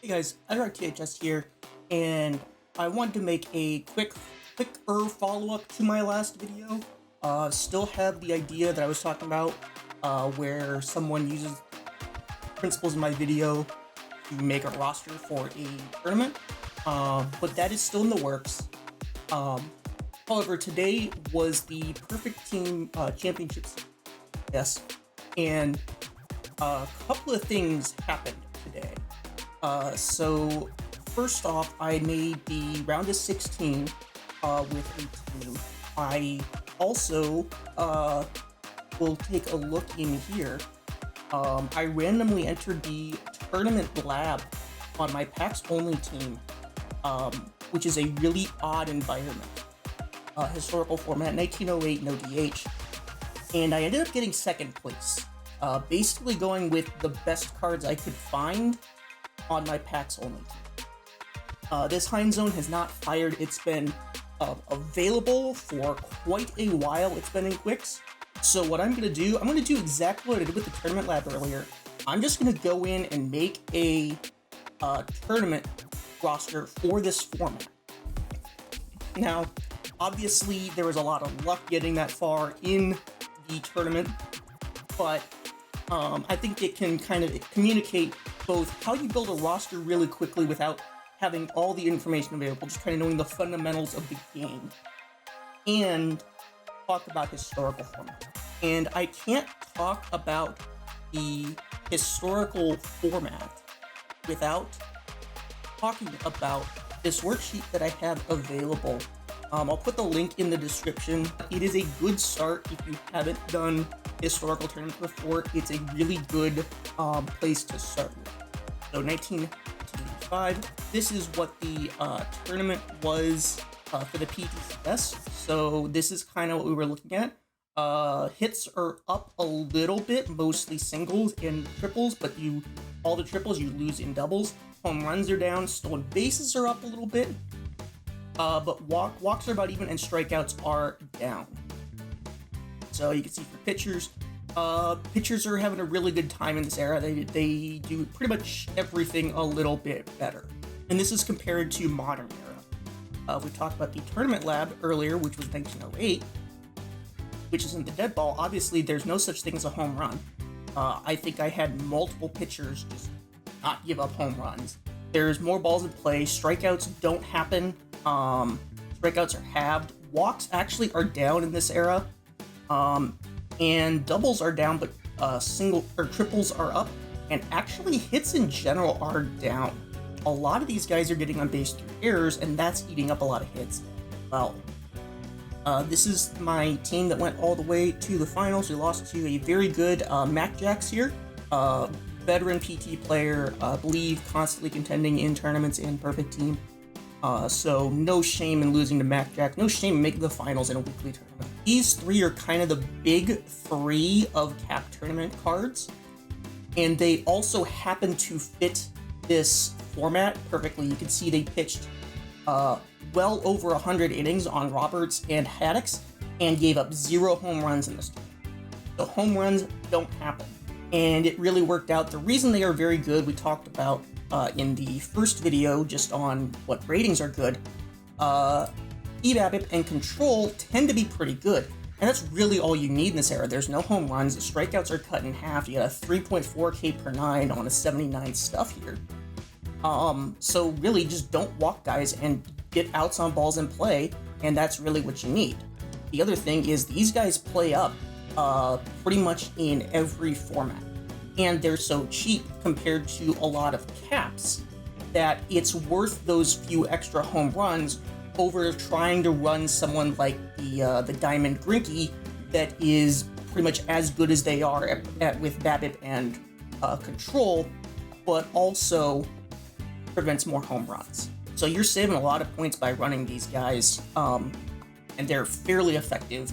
Hey guys, Era Worksheet here, and I wanted to make a quicker follow-up to my last video. Still have the idea that I was talking about, where someone uses principles in my video to make a roster for a tournament, but that is still in the works. However, today was the Perfect Team Championships, yes, and a couple of things happened today. So first off, I made the round of 16 with a team. I also will take a look in here. I randomly entered the tournament lab on my PAX only team, which is a really odd environment. Historical format, 1908, no DH. And I ended up getting second place. Basically going with the best cards I could find on my PAX only team. This Heinsohn has not fired. It's been available for quite a while. It's been in Quicks. So what I'm going to do, I'm going to do exactly what I did with the tournament lab earlier. I'm just going to go in and make a tournament roster for this format. Now, obviously, there was a lot of luck getting that far in the tournament, but I think it can kind of communicate both how you build a roster really quickly without having all the information available, just kind of knowing the fundamentals of the game, and talk about historical format. And I can't talk about the historical format without talking about this worksheet that I have available. I'll put the link in the description. It is a good start if you haven't done historical tournaments before. It's a really good place to start with. So 1985, this is what the tournament was for the PTCS. So this is kind of what we were looking at. Hits are up a little bit, mostly singles and triples, but all the triples you lose in doubles. Home runs are down, stolen bases are up a little bit, but walks are about even, and strikeouts are down. So you can see for pitchers, pitchers are having a really good time in this era. They do pretty much everything a little bit better. And this is compared to modern era. We talked about the tournament lab earlier, which was 1908, which is in the dead ball. Obviously, there's no such thing as a home run. I think I had multiple pitchers just not give up home runs. There's more balls in play. Strikeouts don't happen. Strikeouts are halved. Walks actually are down in this era. And doubles are down, but single or triples are up, and actually hits in general are down. A lot of these guys are getting on base through errors, and that's eating up a lot of hits. Well, this is my team that went all the way to the finals. We lost to a very good Mac Jacks here, veteran PT player, I believe constantly contending in tournaments in Perfect Team. So no shame in losing to Mac Jack, no shame in making the finals in a weekly tournament. These three are kind of the big three of cap tournament cards, and they also happen to fit this format perfectly. You can see they pitched well over 100 innings on Roberts and Haddix and gave up 0 home runs in this tournament. So home runs don't happen, and it really worked out. The reason they are very good, we talked about in the first video just on what ratings are good. EBABIP and control tend to be pretty good, and that's really all you need in this era. There's no home runs, the strikeouts are cut in half, you got a 3.4K per 9 on a 79 stuff here. So really just don't walk guys and get outs on balls in play, and that's really what you need. The other thing is these guys play up pretty much in every format, and they're so cheap compared to a lot of caps that it's worth those few extra home runs over trying to run someone like the Diamond Grinky that is pretty much as good as they are with BABIP and control, but also prevents more home runs. So you're saving a lot of points by running these guys, and they're fairly effective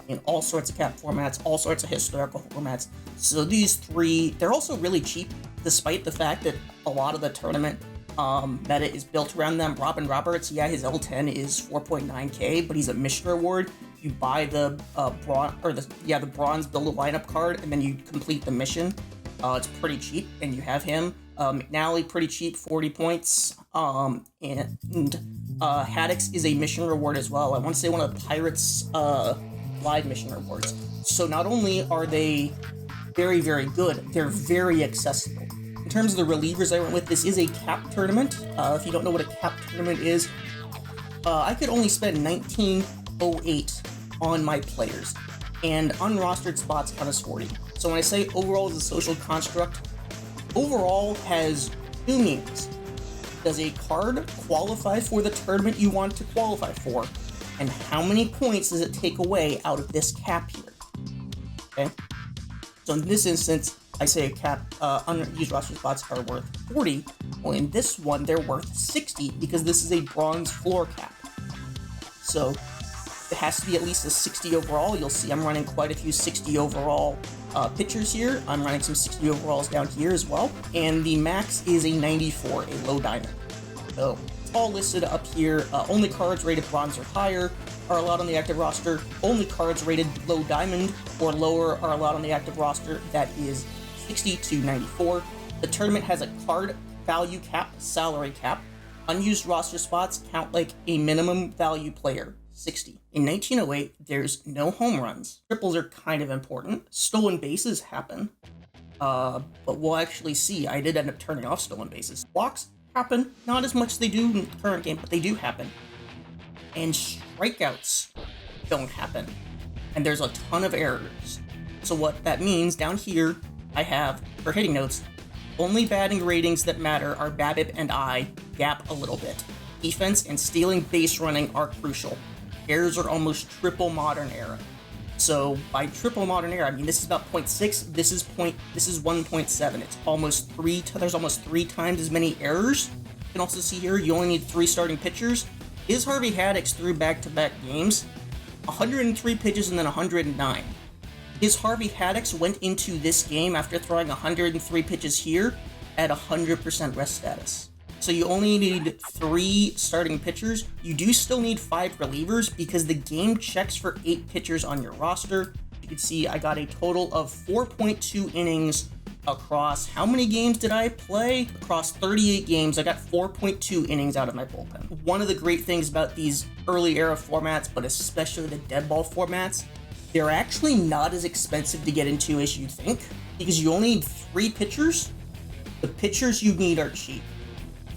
in all sorts of cap formats, all sorts of historical formats. So these three, they're also really cheap, despite the fact that a lot of the tournament meta is built around them. Robin Roberts, yeah, his L10 is 4.9K, but he's a mission reward. You buy the bronze build a lineup card, and then you complete the mission. It's pretty cheap, and you have him. McNally, pretty cheap, 40 points. Haddix is a mission reward as well. I want to say one of the Pirates live mission rewards. So not only are they very, very good, they're very accessible. In terms of the relievers I went with, this is a cap tournament. If you don't know what a cap tournament is, I could only spend 1908 on my players, and unrostered spots count as 40. So when I say overall is a social construct, overall has two meanings. Does a card qualify for the tournament you want to qualify for? And how many points does it take away out of this cap here? Okay? So in this instance, I say a cap, unused roster spots are worth 40. Well, in this one, they're worth 60 because this is a bronze floor cap. So it has to be at least a 60 overall. You'll see I'm running quite a few 60 overall pitchers here. I'm running some 60 overalls down here as well. And the max is a 94, a low diamond. So it's all listed up here. Only cards rated bronze or higher are allowed on the active roster. Only cards rated low diamond or lower are allowed on the active roster. That is 60 to 94. The tournament has a card value cap, salary cap. Unused roster spots count like a minimum value player, 60. In 1908, there's no home runs. Triples are kind of important. Stolen bases happen. But we'll actually see. I did end up turning off stolen bases. Walks happen. Not as much as they do in the current game, but they do happen. And strikeouts don't happen. And there's a ton of errors. So what that means, down here, I have, for hitting notes, only batting ratings that matter are BABIP and I, gap a little bit. Defense and stealing base running are crucial. Errors are almost triple modern era. So by triple modern era, I mean this is about 0.6, this is 1.7. It's almost there's almost 3 times as many errors. You can also see here you only need 3 starting pitchers. His Harvey Haddix threw back-to-back games, 103 pitches and then 109. His Harvey Haddix went into this game after throwing 103 pitches here at 100% rest status. So you only need 3 starting pitchers. You do still need 5 relievers because the game checks for 8 pitchers on your roster. You can see I got a total of 4.2 innings across, how many games did I play? Across 38 games, I got 4.2 innings out of my bullpen. One of the great things about these early era formats, but especially the dead ball formats, they're actually not as expensive to get into as you think, because you only need 3 pitchers. The pitchers you need are cheap.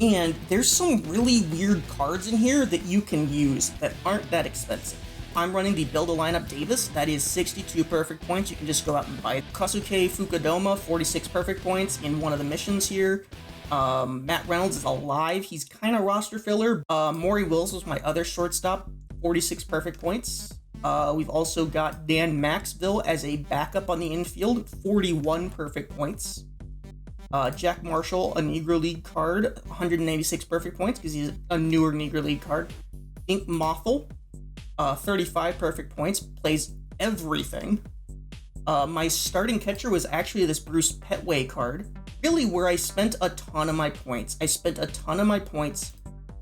And there's some really weird cards in here that you can use that aren't that expensive. I'm running the Build a Lineup Davis. That is 62 perfect points. You can just go out and buy it. Kosuke Fukudoma, 46 perfect points in one of the missions here. Matt Reynolds is alive. He's kind of roster filler. Maury Wills was my other shortstop, 46 perfect points. We've also got Dan Maxville as a backup on the infield, 41 perfect points. Jack Marshall, a Negro League card, 186 perfect points because he's a newer Negro League card. Ink Mothel, 35 perfect points, plays everything. My starting catcher was actually this Bruce Petway card, really where I spent a ton of my points.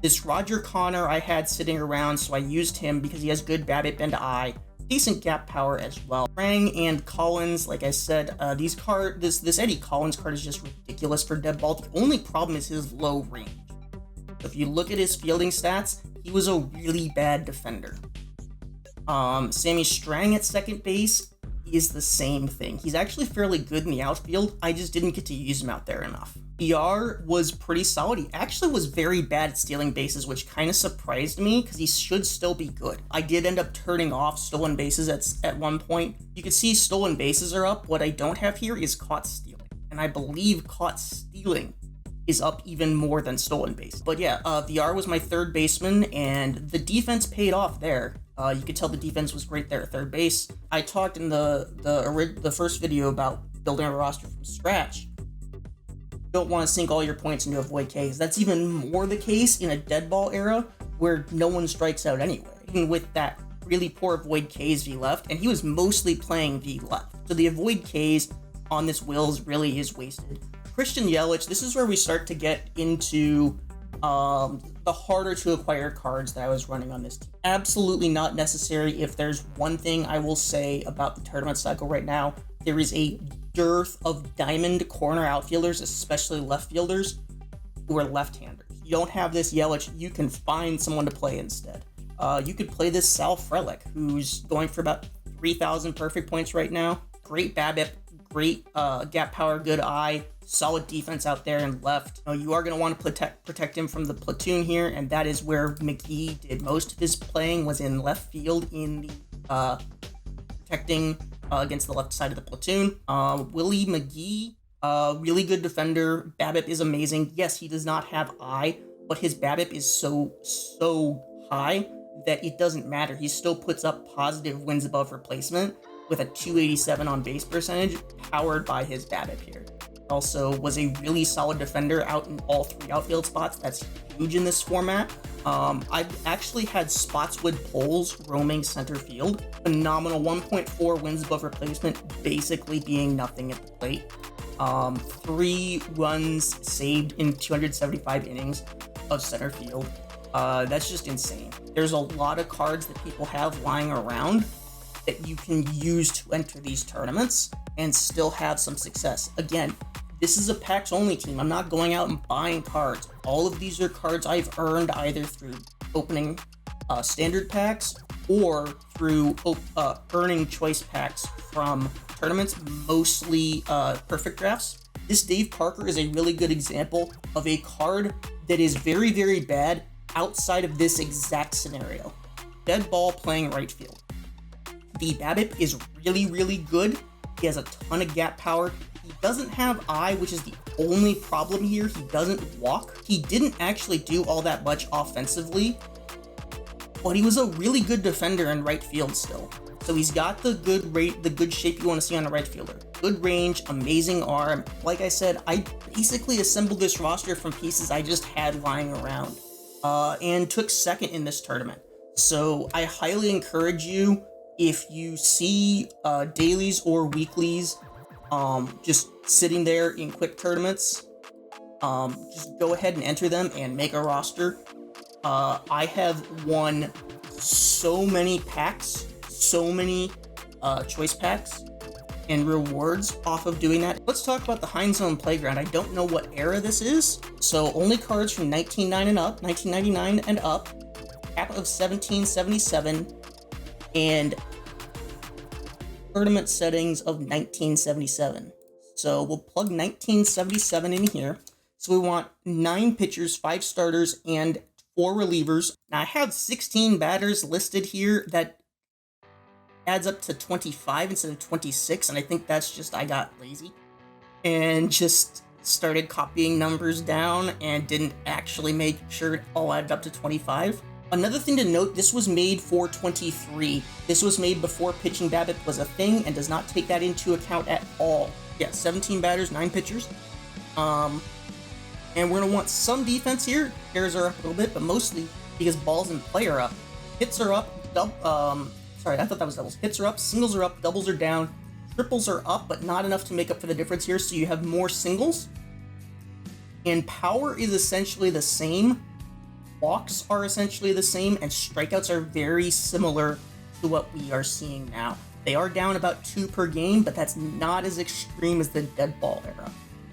This Roger Connor I had sitting around, so I used him because he has good BABIP and I. Decent gap power as well. Rang and Collins, like I said, this Eddie Collins card is just ridiculous for dead ball. The only problem is his low range. If you look at his fielding stats, he was a really bad defender. Sammy Strang at second base is the same thing. He's actually fairly good in the outfield. I just didn't get to use him out there enough. BR was pretty solid. He actually was very bad at stealing bases, which kind of surprised me because he should still be good. I did end up turning off stolen bases at one point. You can see stolen bases are up. What I don't have here is caught stealing. And I believe caught stealing is up even more than stolen base. But yeah, VR was my third baseman, and the defense paid off there. You could tell the defense was great there at third base. I talked in the first video about building a roster from scratch. You don't want to sink all your points into a void Ks. That's even more the case in a dead ball era where no one strikes out anyway. Even with that really poor void Ks V left, and he was mostly playing V left. So the avoid Ks on this Wills really is wasted. Christian Yelich, this is where we start to get into the harder to acquire cards that I was running on this team. Absolutely not necessary. If there's one thing I will say about the tournament cycle right now, there is a dearth of diamond corner outfielders, especially left fielders, who are left-handers. You don't have this Yelich, you can find someone to play instead. You could play this Sal Frelick, who's going for about 3,000 perfect points right now. Great BABIP, great gap power, good eye, solid defense out there and left. You are going to want to protect him from the platoon here, and that is where McGee did most of his playing, was in left field in the protecting against the left side of the platoon. Willie McGee, really good defender. BABIP is amazing. Yes, he does not have eye, but his BABIP is so high that it doesn't matter. He still puts up positive wins above replacement with a 287 on base percentage, powered by his BABIP here. Also was a really solid defender out in all 3 outfield spots. That's huge in this format. I've actually had Spotswood Poles roaming center field. Phenomenal, 1.4 wins above replacement, basically being nothing at the plate. 3 runs saved in 275 innings of center field. That's just insane. There's a lot of cards that people have lying around that you can use to enter these tournaments and still have some success. Again, this is a packs only team. I'm not going out and buying cards. All of these are cards I've earned either through opening standard packs or through earning choice packs from tournaments, mostly perfect drafts. This Dave Parker is a really good example of a card that is very, very bad outside of this exact scenario. Dead ball playing right field. The BABIP is really, really good. He has a ton of gap power. He doesn't have eye, which is the only problem here. He doesn't walk. He didn't actually do all that much offensively, but he was a really good defender in right field still. So he's got the good shape you want to see on a right fielder. Good range, amazing arm. Like I said, I basically assembled this roster from pieces I just had lying around, and took second in this tournament. So I highly encourage you, if you see dailies or weeklies just sitting there in quick tournaments, just go ahead and enter them and make a roster. I have won so many packs, so many choice packs and rewards off of doing that. Let's talk about the Heinsohn Playground. I don't know what era this is, so only cards from 1999 and up, cap of 1777, and tournament settings of 1977. So we'll plug 1977 in here. So we want 9 pitchers, 5 starters, and 4 relievers. Now I have 16 batters listed here. That adds up to 25 instead of 26, and I think that's just I got lazy and just started copying numbers down and didn't actually make sure it all added up to 25. Another thing to note, this was made for 23. This was made before pitching BABIP was a thing and does not take that into account at all. Yeah, 17 batters, 9 pitchers. And we're gonna want some defense here. Errors are up a little bit, but mostly because balls in play are up. Hits are up, sorry, I thought that was doubles. Hits are up, singles are up, doubles are down, triples are up, but not enough to make up for the difference here, so you have more singles. And power is essentially the same. Walks are essentially the same, and strikeouts are very similar to what we are seeing now. They are down about 2 per game, but that's not as extreme as the dead ball era.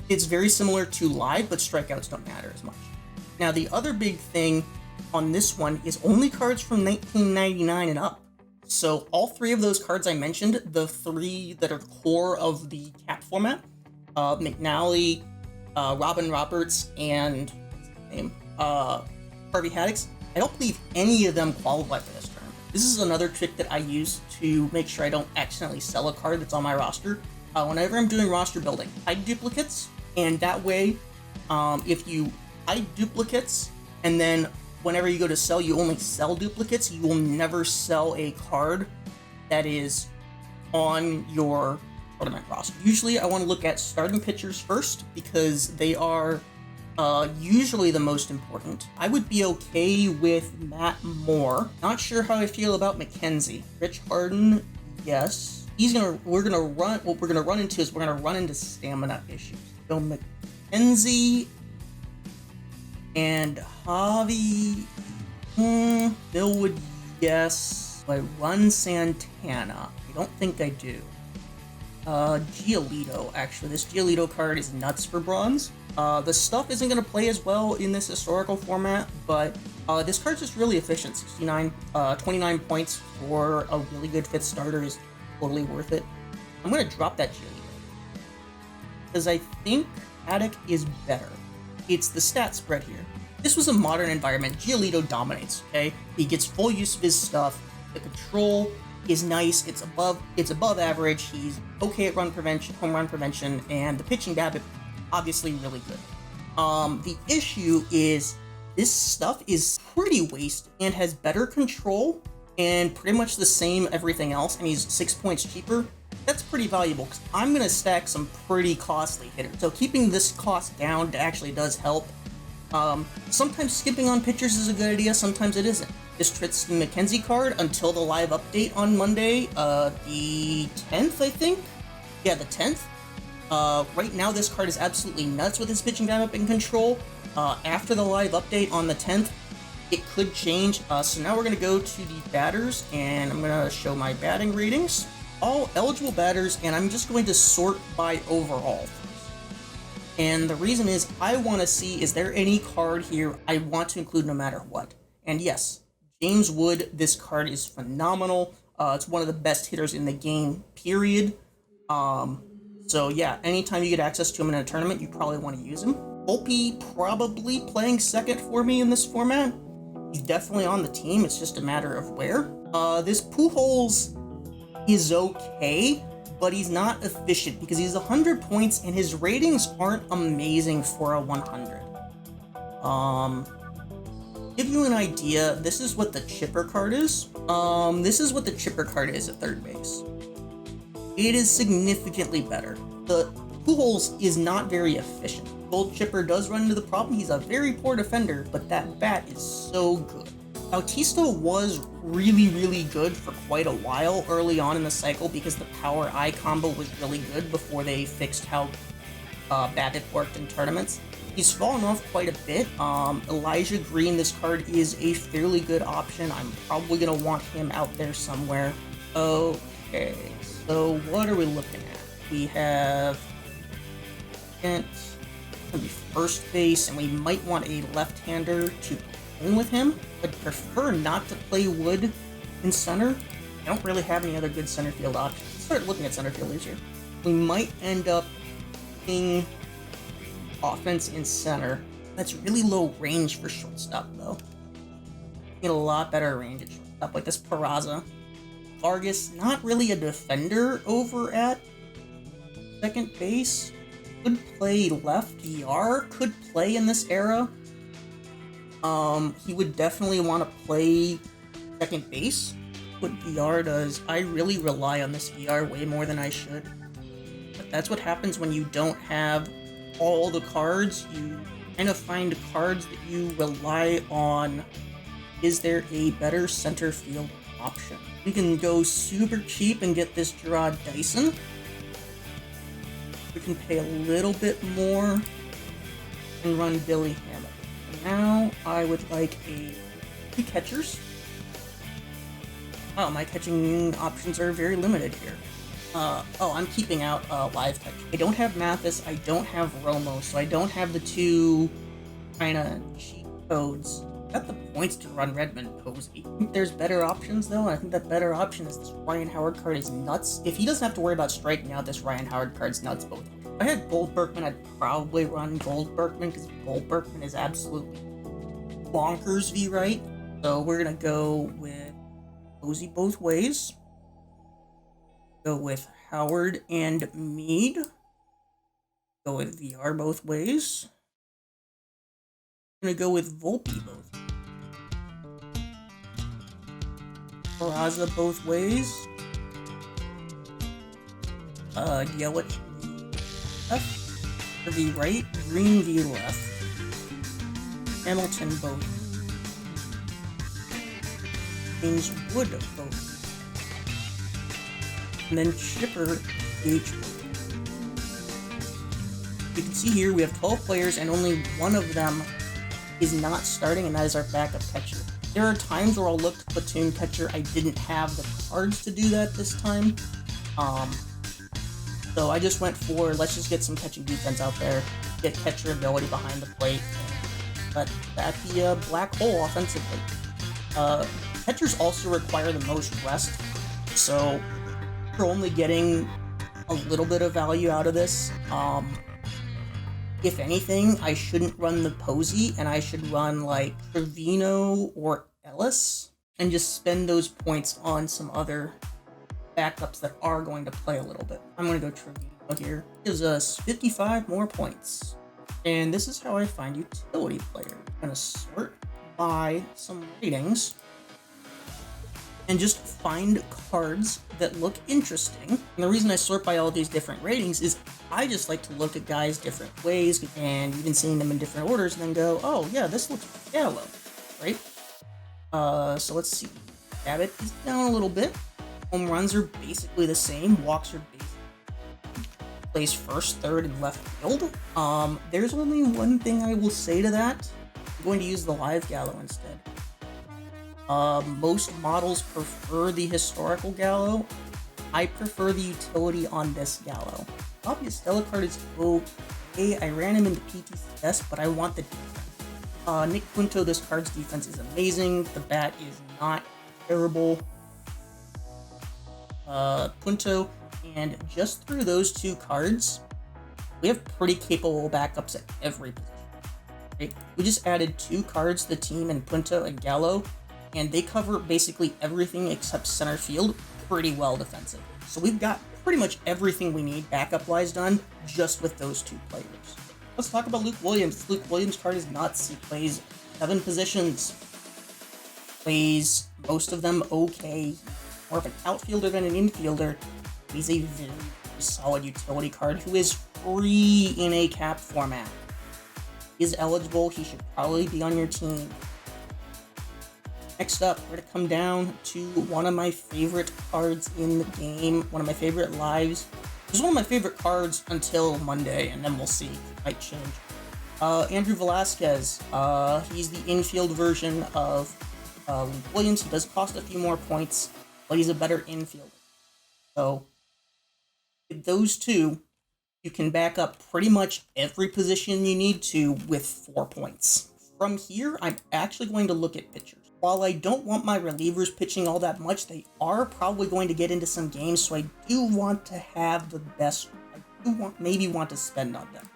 It's very similar to live, but strikeouts don't matter as much. Now, the other big thing on this one is only cards from 1999 and up. So all 3 of those cards I mentioned, the 3 that are core of the cap format, McNally, Robin Roberts, and what's his name? Harvey Haddix, I don't believe any of them qualify for this term. This is another trick that I use to make sure I don't accidentally sell a card that's on my roster. Whenever I'm doing roster building, hide duplicates, and that way, if you hide duplicates, and then whenever you go to sell, you only sell duplicates, you will never sell a card that is on your tournament roster. Usually, I want to look at starting pitchers first, because they are usually the most important. I would be okay with Matt Moore. Not sure how I feel about McKenzie. Rich Harden, yes. What we're gonna run into stamina issues. So McKenzie and Javi, Bill would yes. Do I run Santana? I don't think I do. Giolito, actually. This Giolito card is nuts for bronze. The stuff isn't going to play as well in this historical format, but this card's just really efficient. 29 points for a really good 5th starter is totally worth it. I'm going to drop that Giolito, because I think Attic is better. It's the stat spread here. This was a modern environment. Giolito dominates, okay? He gets full use of his stuff. The control is nice. It's above average. He's okay at home run prevention, and the pitching BABIP obviously really good. The issue is this stuff is pretty wasted and has better control and pretty much the same everything else, and he's 6 points cheaper. That's pretty valuable because I'm gonna stack some pretty costly hitters. So keeping this cost down actually does help. Sometimes skipping on pitchers is a good idea, sometimes it isn't. This Tristan McKenzie card until the live update on Monday, the 10th, I think? Yeah, the 10th. Right now, this card is absolutely nuts with his pitching BABIP and control. After the live update on the 10th, it could change. So now we're going to go to the batters, and I'm going to show my batting ratings. All eligible batters, and I'm just going to sort by overall. And the reason is, I want to see, is there any card here I want to include no matter what? And yes, James Wood, this card is phenomenal. It's one of the best hitters in the game, period. So yeah, anytime you get access to him in a tournament, you probably want to use him. Volpe probably playing second for me in this format. He's definitely on the team, it's just a matter of where. This Pujols is okay, but he's not efficient because he's 100 points and his ratings aren't amazing for a 100. Give you an idea, this is what the chipper card is. This is what the chipper card is at third base. It is significantly better. The Pujols is not very efficient. Gold Chipper does run into the problem. He's a very poor defender, but that bat is so good. Bautista was really, really good for quite a while early on in the cycle because the power I combo was really good before they fixed how BABIP worked in tournaments. He's fallen off quite a bit. Elijah Green, this card is a fairly good option. I'm probably going to want him out there somewhere. Okay, so what are we looking at? We have gonna be first base, and we might want a left-hander to play with him. I'd prefer not to play Wood in center. I don't really have any other good center field options. Let's start looking at center fielders here. We might end up playing offense in center. That's really low range for shortstop, though. Get a lot better range at shortstop, like this Peraza. Vargas, not really a defender over at second base. Could play left. VR could play in this era. He would definitely want to play second base. What VR does. I really rely on this VR way more than I should. But that's what happens when you don't have all the cards. You kind of find cards that you rely on. Is there a better center field option? We can go super cheap and get this Gerard Dyson. We can pay a little bit more and run Billy Hammett. Now I would like two catchers. Oh, my catching options are very limited here. I'm keeping out live catch. I don't have Mathis, I don't have Romo, so I don't have the two kind of cheat codes. Got the points to run Redmond Posey. I think there's better options though, and I think that better option is this Ryan Howard card is nuts. If he doesn't have to worry about striking out, this Ryan Howard card's nuts both. If I had Gold Berkman, I'd probably run Gold Berkman because Gold Berkman is absolutely bonkers V-right. So we're gonna go with Posey both ways. Go with Howard and Mead. Go with VR both ways. I'm gonna go with Volpe both. Peraza both ways. Yelich left. V right. Green V left. Hamilton both. James Wood both. And then Chipper H. You can see here we have 12 players and only one of them is not starting, and that is our backup catcher. There are times where I'll look to platoon catcher. I didn't have the cards to do that this time. So I just went for, let's just get some catching defense out there, get catcher ability behind the plate, and let that be a black hole offensively. Catchers also require the most rest, so we're only getting a little bit of value out of this. If anything, I shouldn't run the Posey, and I should run like Trevino or Ellis, and just spend those points on some other backups that are going to play a little bit. I'm going to go Trevino here. Gives us 55 more points. And this is how I find utility players. I'm going to sort by some ratings and just find cards that look interesting. And the reason I sort by all these different ratings is I just like to look at guys different ways and even seeing them in different orders and then go, oh yeah, this looks yellow, right? So let's see. Babbitt is down a little bit. Home runs are basically the same. Walks are basically plays first, third, and left field. There's only one thing I will say to that. I'm going to use the live Gallo instead. Most models prefer the historical Gallo. I prefer the utility on this Gallo. Obvious Stella card is okay. I ran him into PTS, but I want the defense. Nick Punto, this card's defense is amazing. The bat is not terrible. Punto, and just through those two cards, we have pretty capable backups at every position. Right? We just added 2 cards to the team in Punto and Gallo, and they cover basically everything except center field pretty well defensive. So we've got pretty much everything we need backup-wise done just with those 2 players. Let's talk about Luke Williams. Luke Williams' card is nuts. He plays 7 positions. Plays most of them okay. More of an outfielder than an infielder. He's a very solid utility card who is free in a cap format. He is eligible. He should probably be on your team. Next up, we're going to come down to one of my favorite cards in the game. One of my favorite lives. This is one of my favorite cards until Monday, and then we'll see. It might change. Andrew Velasquez. He's the infield version of Luke Williams. He does cost a few more points, but he's a better infielder. So, with those 2, you can back up pretty much every position you need to with 4 points. From here, I'm actually going to look at pitchers. While I don't want my relievers pitching all that much, they are probably going to get into some games, so I do want to have the best. I do maybe want to spend on them.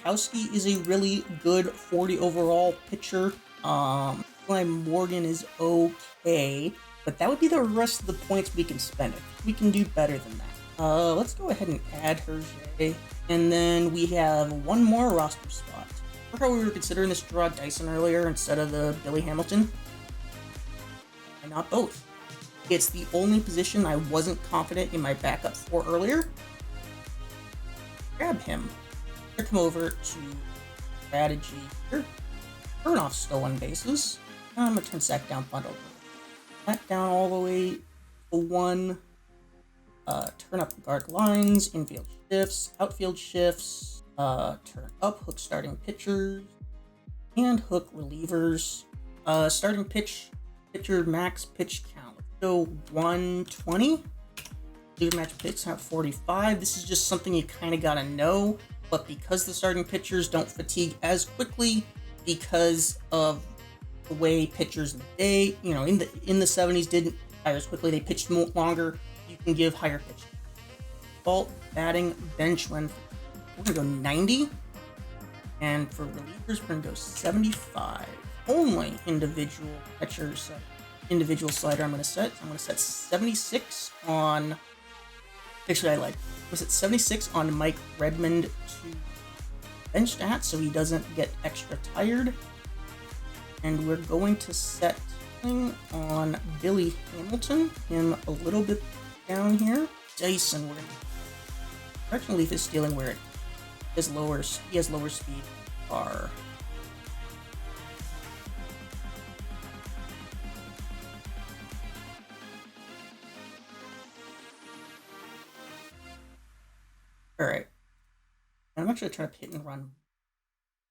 Kowski is a really good 40 overall pitcher. Morgan is okay, but that would be the rest of the points we can spend. We can do better than that. Let's go ahead and add Hergé, and then we have one more roster spot. Remember how we were considering this draw Dyson earlier instead of the Billy Hamilton? Why not both? It's the only position I wasn't confident in my backup for earlier. Grab him. Here, come over to strategy here. Turn off stolen bases. I'm gonna turn sack down bundle. That down all the way to 1. Turn up guard lines, infield shifts, outfield shifts, turn up hook starting pitchers, and hook relievers. Starting pitcher max pitch count. Let's go 120. Leader match pitch count 45. This is just something you kind of gotta know, but because the starting pitchers don't fatigue as quickly because of the way pitchers in the day, in the 70s didn't retire as quickly, they pitched longer, you can give higher pitch. Default batting bench when we're gonna go 90, and for relievers we're gonna go 75. Only individual pitchers, individual slider I'm gonna set 76 on. Actually, I like. Was it 76 on Mike Redmond to bench that so he doesn't get extra tired? And we're going to set on Billy Hamilton, him a little bit down here. Dyson, we're gonna. Directional Leaf is stealing where it is lower. He has lower speed. Bar. Alright. I'm actually trying to hit and run.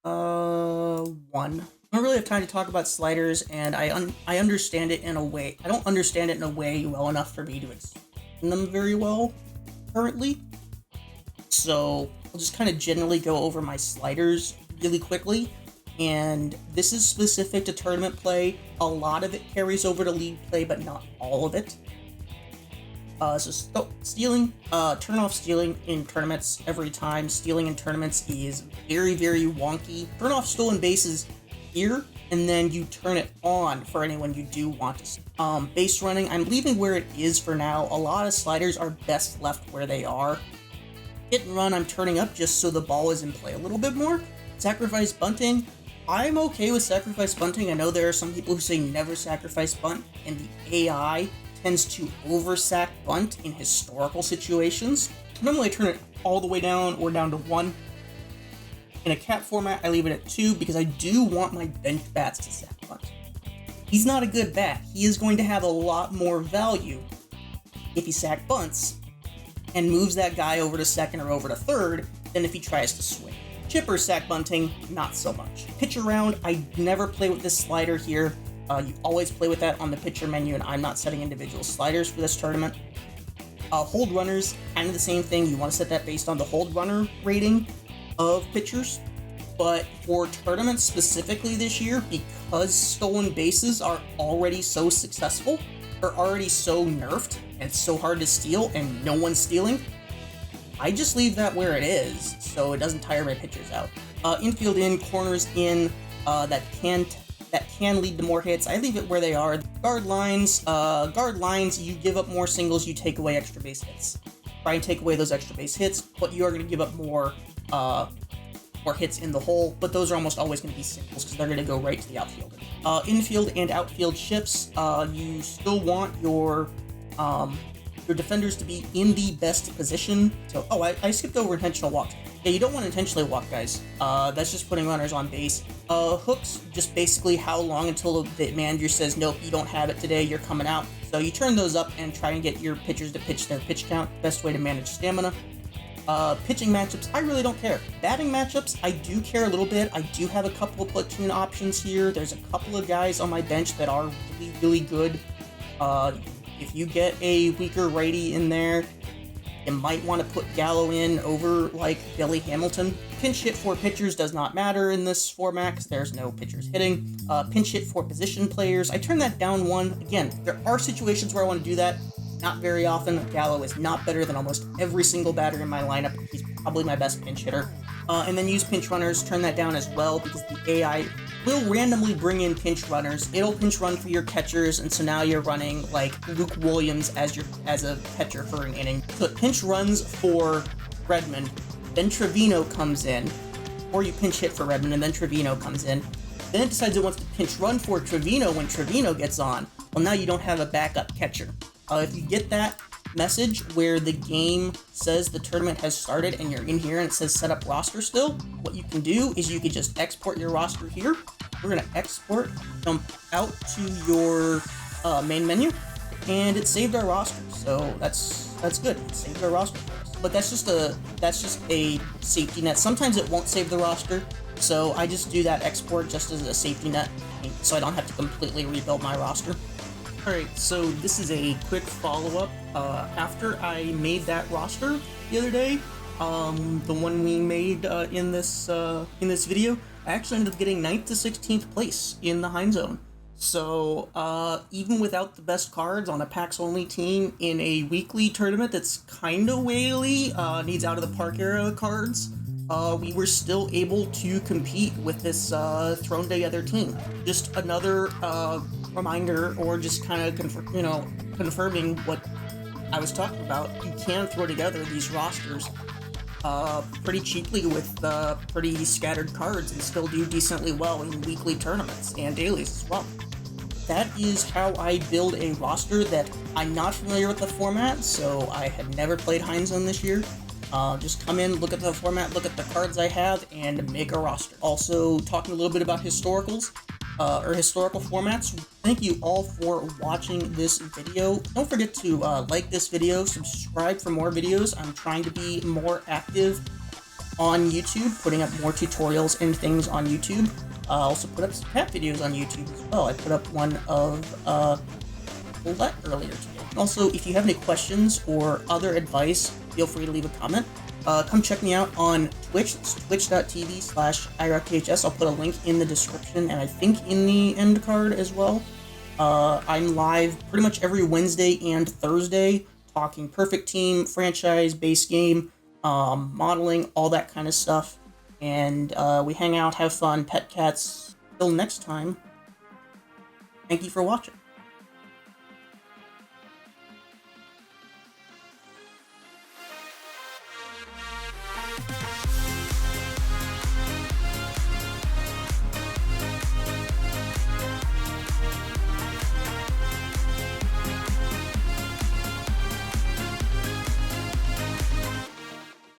1. I don't really have time to talk about sliders, and I understand it in a way. I don't understand it in a way well enough for me to explain them very well currently. So I'll just kind of generally go over my sliders really quickly. And this is specific to tournament play. A lot of it carries over to league play, but not all of it. Stealing, turn off stealing in tournaments every time. Stealing in tournaments is very, very wonky. Turn off stolen bases here, and then you turn it on for anyone you do want to. Base running, I'm leaving where it is for now. A lot of sliders are best left where they are. Hit and run, I'm turning up just so the ball is in play a little bit more. Sacrifice bunting, I'm okay with sacrifice bunting. I know there are some people who say never sacrifice bunt, and the AI tends to over-sack bunt in historical situations. Normally I turn it all the way down or down to 1. In a cat format, I leave it at 2 because I do want my bench bats to sack bunt. He's not a good bat. He is going to have a lot more value if he sack bunts and moves that guy over to second or over to third than if he tries to swing. Chipper sack bunting, not so much. Pitcher round, I never play with this slider here. You always play with that on the pitcher menu, and I'm not setting individual sliders for this tournament. Hold runners, kind of the same thing. You want to set that based on the hold runner rating of pitchers. But for tournaments specifically this year, because stolen bases are already so successful, are already so nerfed, and so hard to steal, and no one's stealing, I just leave that where it is, so it doesn't tire my pitchers out. Infield in, corners in, that can lead to more hits. I leave it where they are. Guard lines, you give up more singles, you take away extra base hits. Try and take away those extra base hits, but you are going to give up more hits in the hole, but those are almost always going to be singles because they're going to go right to the outfielder. Infield and outfield shifts, you still want your defenders to be in the best position. So, I skipped over intentional walks. Yeah, you don't want to intentionally walk, guys. That's just putting runners on base. Hooks, just basically how long until the manager says, nope, you don't have it today, you're coming out. So you turn those up and try and get your pitchers to pitch their pitch count. Best way to manage stamina. Pitching matchups, I really don't care. Batting matchups, I do care a little bit. I do have a couple of platoon options here. There's a couple of guys on my bench that are really, really good. If you get a weaker righty in there, you might want to put Gallo in over, like, Billy Hamilton. Pinch hit for pitchers does not matter in this format because there's no pitchers hitting. Pinch hit for position players, I turn that down 1. Again, there are situations where I want to do that. Not very often. Gallo is not better than almost every single batter in my lineup. He's probably my best pinch hitter. And then use pinch runners, turn that down as well because the AI will randomly bring in pinch runners. It'll pinch run for your catchers, and so now you're running like Luke Williams as a catcher for an inning. So it pinch runs for Redmond, then Trevino comes in, or you pinch hit for Redmond and then Trevino comes in. Then it decides it wants to pinch run for Trevino when Trevino gets on. Well, now you don't have a backup catcher. If you get that message where the game says the tournament has started and you're in here and it says set up roster still, what you can do is you can just export your roster here. We're going to export, jump out to your main menu, and it saved our roster. So that's good. It saved our roster for us. But that's just a safety net. Sometimes it won't save the roster, so I just do that export just as a safety net, so I don't have to completely rebuild my roster. Alright, so this is a quick follow-up. After I made that roster the other day, the one we made in this video, I actually ended up getting 9th to 16th place in the Heinsohn. So, even without the best cards on a packs-only team in a weekly tournament that's kinda whaley, needs out-of-the-park era cards, we were still able to compete with this thrown-together team. Just another reminder, or just kind of confirming what I was talking about. You can throw together these rosters pretty cheaply with pretty scattered cards and still do decently well in weekly tournaments and dailies as well. That is how I build a roster that I'm not familiar with the format, so I had never played Heinsohn this year. Just come in, look at the format, look at the cards I have, and make a roster. Also, talking a little bit about historicals, or historical formats. Thank you all for watching this video. Don't forget to like this video, subscribe for more videos. I'm trying to be more active on YouTube, putting up more tutorials and things on YouTube. I also put up some cat videos on YouTube as well. I put up one of Colette earlier today. Also, if you have any questions or other advice, feel free to leave a comment. come check me out on Twitch. It's twitch.tv/iRockTHS. I'll put a link in the description and I think in the end card as well. I'm live pretty much every Wednesday and Thursday talking Perfect Team, franchise, base game, modeling, all that kind of stuff. And we hang out, have fun, pet cats. Till next time, thank you for watching.